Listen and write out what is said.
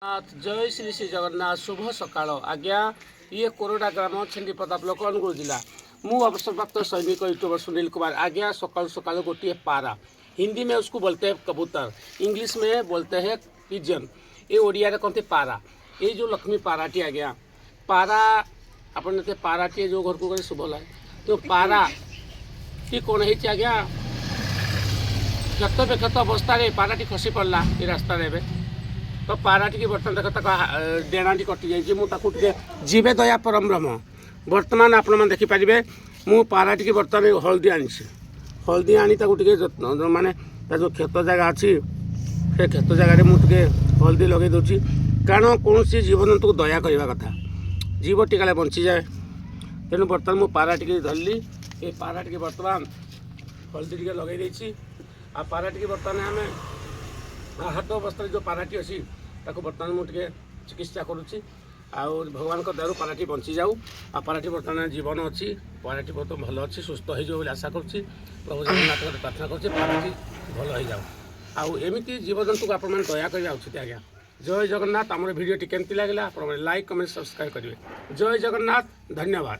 जय श्री श्री जगन्नाथ शुभ सकाल आज्ञा ये कोरोना ग्राम छेन्डीपदा ब्लॉक अनुगुल जिला मु अवसरप्राप्त सैनिक यूट्यूबर सुनील कुमार आज्ञा सकाल सकाल गोटे पारा हिंदी में उसको बोलते हैं कबूतर, इंग्लिश में बोलते हैं पिजन, ये ओडिया रे कहते पारा। ये जो लक्ष्मी पाराटी आज्ञा पारा अपन पाराटी जो घर को गले शुभ है तो पारा टी कौन है आज्ञा क्षत बेक्षत अवस्था पाराटी खसी पड़ा ये रास्ता रे तो पाराटी की बर्तमान देख डेणाटी कटि जाइए मुझे जीवे दया परम ब्रह्म बर्तमान आपण मैंने देखिपारे मु पाराटी की बर्तमान हलदी आनी हलदी आनी टे जत्न माने जो क्षत जगह अच्छी से क्षत जगार मुझे हलदी लगे दूसरी कारण कौन जीवजंतु को दया करने कथा जीव टिका बंची जाए तेणु बर्तमान मु पाराटी धरली ये पाराटी की बर्तमान हलदी टे लगे देती आ पाराटी की बर्तमान आम आहत अवस्था जो पाराटी अच्छी ताको बर्तमान मुझे चिकित्सा करुच्ची आउ भगवान को दयारू पाराटी बंची जाऊ आ पाराटी बर्तमान जीवन अच्छी पाराटी बहुत भल अच्छी सुस्थ हो आशा करुच्ची प्रभु जगन्नाथ प्रार्थना करुच्ची पाराटी भल हो जाऊ आउ एमती जीवजंतु को आप दया कर आज्ञा जय जगन्नाथ आम भिडियो केमती लगे आप लाइक कमेंट सब्सक्राइब करेंगे जय जगन्नाथ धन्यवाद।